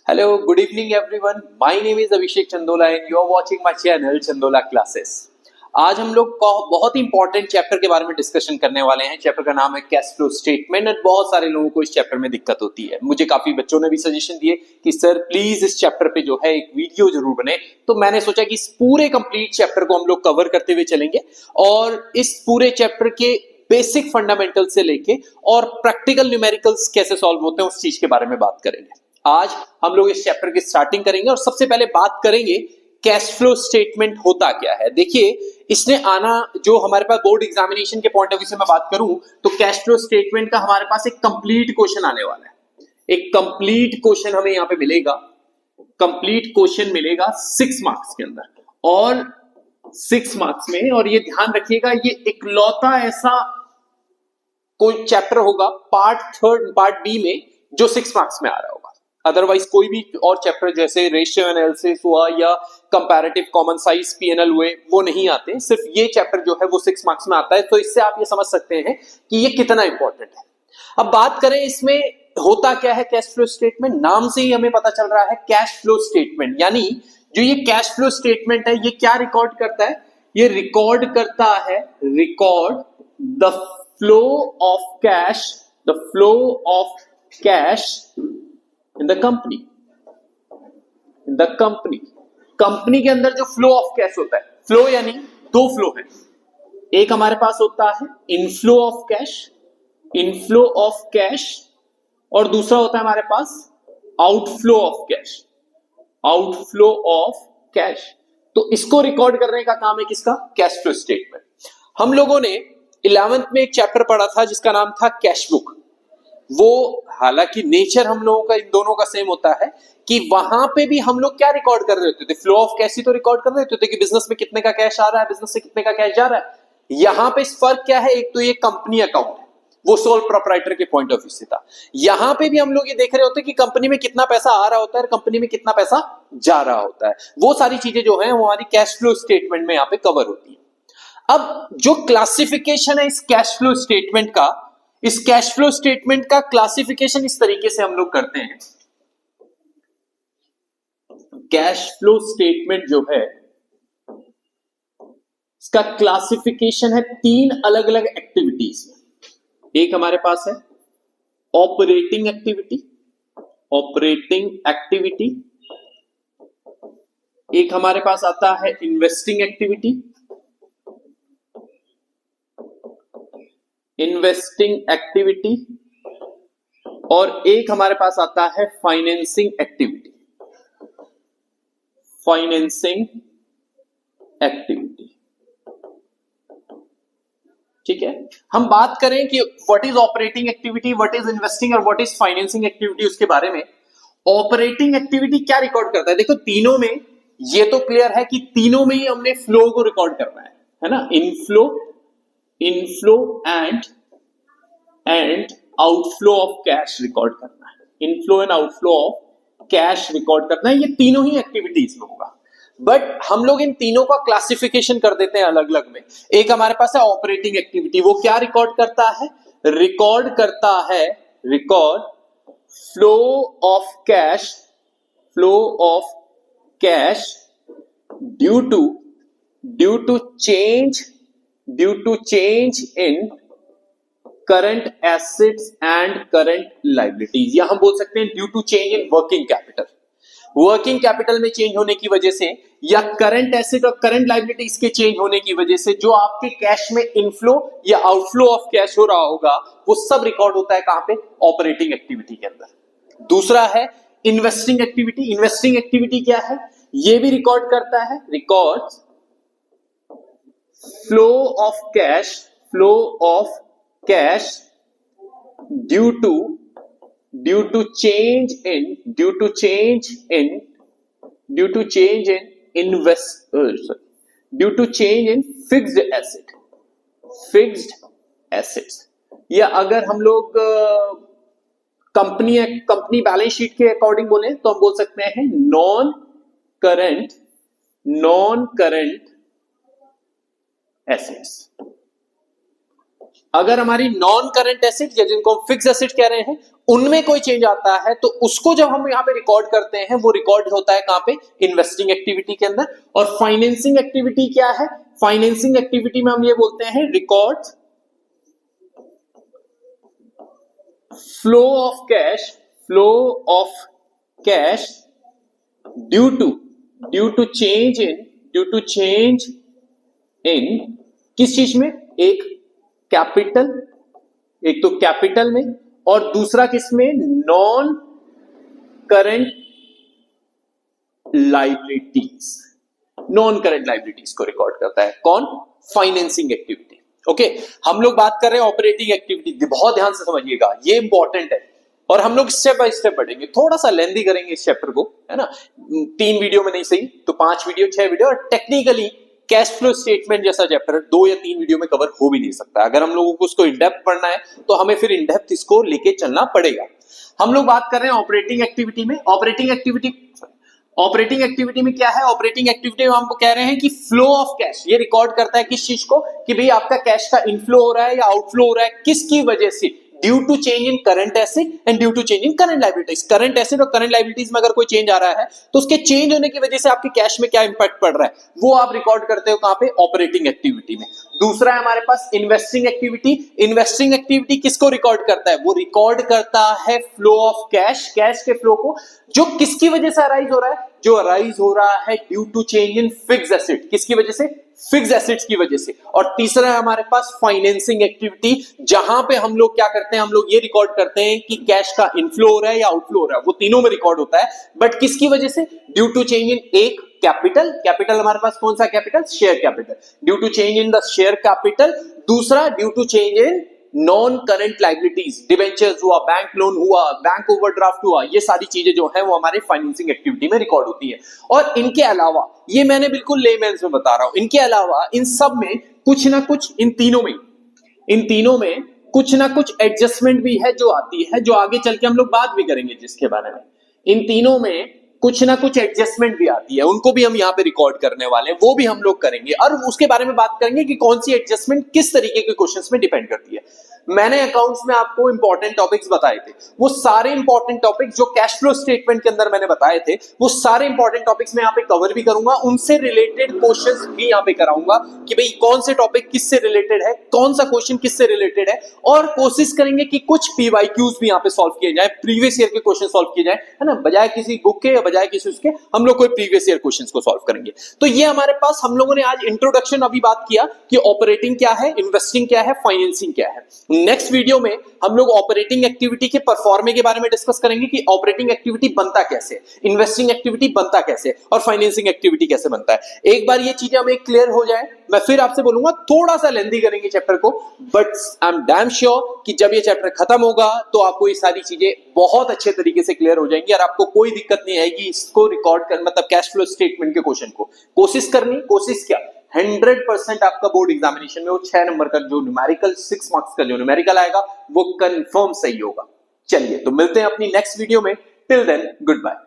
Hello, good evening everyone. My name is Abhishek Chandola and you are watching my channel Chandola Classes. आज हम लोग बहुत ही important chapter के बारे में डिस्कशन करने वाले हैं। चैप्टर का नाम है कैश फ्लो स्टेटमेंट और बहुत सारे लोगों को इस चैप्टर में दिक्कत होती है। मुझे काफी बच्चों ने भी सजेशन दिए कि सर प्लीज इस चैप्टर पे जो है एक वीडियो जरूर बने, तो मैंने सोचा कि इस पूरे कंप्लीट चैप्टर को हम लोग कवर करते हुए चलेंगे और इस पूरे चैप्टर के बेसिक फंडामेंटल से लेके और प्रैक्टिकल न्यूमेरिकल्स कैसे सॉल्व होते हैं उस चीज के बारे में बात करेंगे। आज हम लोग इस चैप्टर की स्टार्टिंग करेंगे और सबसे पहले बात करेंगे कैश फ्लो स्टेटमेंट होता क्या है। देखिए, इसने आना जो हमारे पास बोर्ड एग्जामिनेशन के पॉइंट ऑफ व्यू से मैं बात करूं तो कैश फ्लो स्टेटमेंट का हमारे पास एक कंप्लीट क्वेश्चन आने वाला है। एक कंप्लीट क्वेश्चन हमें यहां पे मिलेगा, कंप्लीट क्वेश्चन मिलेगा 6 मार्क्स के अंदर और 6 मार्क्स में। और ये ध्यान रखिएगा, ये इकलौता ऐसा कोई चैप्टर होगा पार्ट बी में जो 6 मार्क्स में आ रहा होगा। अदरवाइज कोई भी और चैप्टर जैसे रेशियो एनालिसिस हुआ या कंपैरेटिव कॉमन साइज पीएनएल हुए वो नहीं आते। सिर्फ ये चैप्टर जो है वो 6 मार्क्स में आता है। तो इससे आप ये समझ सकते हैं कि ये कितना इंपॉर्टेंट है। अब बात करें इसमें होता क्या है कैश फ्लो स्टेटमेंट। नाम से ही हमें पता चल रहा है कैश फ्लो स्टेटमेंट, यानी जो ये कैश फ्लो स्टेटमेंट है ये क्या रिकॉर्ड करता है? ये रिकॉर्ड करता है the flow of cash in the company. Company के अंदर जो फ्लो ऑफ कैश होता है, फ्लो यानी दो फ्लो है। एक हमारे पास होता है इनफ्लो ऑफ कैश और दूसरा होता है हमारे पास आउटफ्लो ऑफ कैश। तो इसको रिकॉर्ड करने का काम है किसका? Cash flow statement. हम लोगों ने 11th में एक चैप्टर पढ़ा था जिसका नाम था कैश बुक। वो हालांकि नेचर हम लोगों का इन दोनों का सेम होता है कि वहां पे भी हम लोग क्या रिकॉर्ड कर रहे होते थे? फ्लो ऑफ कैश ही तो रिकॉर्ड कर रहे होते थे कि बिजनेस में कितने का कैश आ रहा है, बिजनेस से कितने का कैश जा रहा है। यहां पे फर्क क्या है? एक तो ये कंपनी अकाउंट है, वो सोल प्रोप्राइटर के पॉइंट ऑफ व्यू से था। यहां पे भी हम लोग ये देख रहे होते हैं कि कंपनी में कितना पैसा आ रहा होता है और कंपनी में कितना पैसा जा रहा होता है। वो सारी चीजें जो है वो हमारी कैश फ्लो स्टेटमेंट में यहां पे कवर होती है। अब जो क्लासिफिकेशन है इस कैश फ्लो स्टेटमेंट का, इस कैश फ्लो स्टेटमेंट का क्लासिफिकेशन इस तरीके से हम लोग करते हैं। कैश फ्लो स्टेटमेंट जो है इसका क्लासिफिकेशन है 3 अलग अलग एक्टिविटीज में। एक हमारे पास है ऑपरेटिंग एक्टिविटी, एक हमारे पास आता है इन्वेस्टिंग एक्टिविटी और एक हमारे पास आता है फाइनेंसिंग एक्टिविटी। ठीक है, हम बात करें कि what is operating activity, what is investing और व्हाट इज फाइनेंसिंग एक्टिविटी, उसके बारे में। ऑपरेटिंग एक्टिविटी क्या रिकॉर्ड करता है? देखो, तीनों में ये तो क्लियर है कि तीनों में ही हमने फ्लो को रिकॉर्ड करना है ना। Inflow and outflow of cash record करना है। Inflow and outflow of cash record करना है। ये तीनों ही एक्टिविटीज में होगा, बट हम लोग इन तीनों का क्लासिफिकेशन कर देते हैं अलग अलग में। एक हमारे पास है ऑपरेटिंग एक्टिविटी, वो क्या रिकॉर्ड करता है? Record flow of cash due to change in current assets and current liabilities, या हम बोल सकते हैं due to change in working capital में चेंज होने की वजह से, या करंट एसेट और करंट लायबिलिटीज के चेंज होने की वजह से जो आपके कैश में इनफ्लो या आउटफ्लो ऑफ कैश हो रहा होगा वो सब रिकॉर्ड होता है कहां पे? ऑपरेटिंग एक्टिविटी के अंदर। दूसरा है इन्वेस्टिंग एक्टिविटी क्या है? ये भी रिकॉर्ड करता है, records flow of cash due to change in fixed assets. या अगर हम लोग कंपनी बैलेंस शीट के अकॉर्डिंग बोले तो हम बोल सकते हैं नॉन करंट एसेट्स। अगर हमारी नॉन करंट एसेट या जिनको हम फिक्स एसेट कह रहे हैं उनमें कोई चेंज आता है तो उसको जब हम यहां पे रिकॉर्ड करते हैं, वो रिकॉर्ड होता है कहां पे? इन्वेस्टिंग एक्टिविटी के अंदर। और फाइनेंसिंग एक्टिविटी क्या है? फाइनेंसिंग एक्टिविटी में हम ये बोलते हैं record flow of cash due to change in किस चीज में? एक तो कैपिटल में, और दूसरा किसमें? नॉन करंट लाइबिलिटीज को रिकॉर्ड करता है कौन? Financing activity. ओके, हम लोग बात कर रहे हैं ऑपरेटिंग एक्टिविटी, बहुत ध्यान से समझिएगा, ये इंपॉर्टेंट है और हम लोग स्टेप बाय स्टेप बढ़ेंगे। थोड़ा सा लेंथी करेंगे इस चैप्टर को, है ना, 3 वीडियो में नहीं सही तो 5 वीडियो, 6 वीडियो। और टेक्निकली कैश फ्लो स्टेटमेंट जैसा चैप्टर 2 या 3 वीडियो में कवर हो भी नहीं सकता। अगर हम लोगों को उसको इन डेप्थ पढ़ना है तो हमें फिर इन डेप्थ इसको लेके चलना पड़ेगा। हम लोग बात कर रहे हैं ऑपरेटिंग एक्टिविटी में। ऑपरेटिंग एक्टिविटी में क्या है? ऑपरेटिंग एक्टिविटी में हमको कह रहे हैं कि फ्लो ऑफ कैश, ये रिकॉर्ड करता है किस चीज को? कि भाई आपका कैश का इनफ्लो हो रहा है या आउटफ्लो हो रहा है, किसकी वजह से? Due to change in current asset and due to change in current liabilities. Current asset और करंट लायबिलिटीज में अगर कोई चेंज आ रहा है तो उसके चेंज होने की वजह से आपके कैश में क्या इंपैक्ट पड़ रहा है, वो आप रिकॉर्ड करते हो कहां पे? ऑपरेटिंग एक्टिविटी में। दूसरा है हमारे पास इन्वेस्टिंग एक्टिविटी। इन्वेस्टिंग एक्टिविटी किसको रिकॉर्ड करता है? वो रिकॉर्ड करता है फ्लो ऑफ कैश, कैश के फ्लो को, जो किसकी वजह से अराइज हो रहा है? जो अराइज हो रहा है due to change in fixed asset. किसकी वजह से? फिक्स्ड एसेट्स की वजह से। और तीसरा है हमारे पास फाइनेंसिंग एक्टिविटी, जहां पे हम लोग क्या करते हैं? हम लोग ये रिकॉर्ड करते हैं कि कैश का इनफ्लो हो रहा है या आउटफ्लो हो रहा है, वो तीनों में रिकॉर्ड होता है, बट किसकी वजह से? ड्यू टू चेंज इन एक कैपिटल हमारे पास कौन सा capital? Share capital, due to change in the share capital. दूसरा due to change in non current liabilities, debentures हुआ, बैंक लोन हुआ, बैंक ओवरड्राफ्ट हुआ, ये सारी चीजें जो है वो हमारे फाइनेंसिंग एक्टिविटी में रिकॉर्ड होती है। और इनके अलावा, ये मैंने बिल्कुल लेमेंस में बता रहा हूं, इनके अलावा इन सब में कुछ ना कुछ, इन तीनों में कुछ ना कुछ एडजस्टमेंट भी है जो आती है, जो आगे चल के हम लोग बात भी करेंगे जिसके बारे में। इन तीनों में कुछ ना कुछ एडजस्टमेंट भी आती है, उनको भी हम यहाँ पे रिकॉर्ड करने वाले हैं, वो भी हम लोग करेंगे और उसके बारे में बात करेंगे कि कौन सी एडजस्टमेंट किस तरीके के क्वेश्चंस में डिपेंड करती है। मैंने अकाउंट्स में आपको इंपॉर्टेंट टॉपिक्स बताए थे, वो सारे इंपॉर्टेंट टॉपिक्स जो कैश फ्लो स्टेटमेंट के अंदर मैंने बताए थे, वो सारे इंपॉर्टेंट टॉपिक्स मैं यहाँ पे कवर भी करूंगा, उनसे रिलेटेड क्वेश्चंस भी यहाँ पे कराऊंगा कि भाई कौन से टॉपिक किससे रिलेटेड है, कौन सा क्वेश्चन किससे रिलेटेड है, और कोशिश करेंगे कि कुछ पीवाईक्यूज भी यहाँ पे सॉल्व किए जाए, प्रीवियस ईयर के क्वेश्चन सॉल्व किए जाए, है ना, बजाय किसी बुक के या बजाय किसी उसके, हम लोग कोई प्रीवियस ईयर क्वेश्चंस को सॉल्व करेंगे। तो ये हमारे पास, हम लोगों ने आज इंट्रोडक्शन अभी बात किया कि ऑपरेटिंग क्या है, इन्वेस्टिंग क्या है, फाइनेंसिंग क्या है। नेक्स्ट वीडियो में हम लोग ऑपरेटिंग एक्टिविटी के परफॉर्मे के बारे में डिस्कस करेंगे कि ऑपरेटिंग एक्टिविटी बनता कैसे, इन्वेस्टिंग एक्टिविटी बनता कैसे, और फाइनेंसिंग एक्टिविटी कैसे बनता है। एक बार ये चीजें हमें क्लियर हो जाए, मैं फिर आपसे बोलूंगा थोड़ा सा लेंथी करेंगे चैप्टर को, but I am damn sure कि जब ये चैप्टर खत्म होगा तो आपको ये सारी चीजें बहुत अच्छे तरीके से क्लियर हो जाएंगी और आपको कोई दिक्कत नहीं आएगी इसको रिकॉर्ड कर, मतलब कैश फ्लो स्टेटमेंट के क्वेश्चन को कोशिश क्या 100% आपका बोर्ड एग्जामिनेशन में वो 6 नंबर का जो न्यूमेरिकल 6 मार्क्स का जो न्यूमेरिकल आएगा वो कंफर्म सही होगा। चलिए तो मिलते हैं अपनी नेक्स्ट वीडियो में, टिल देन गुड बाय।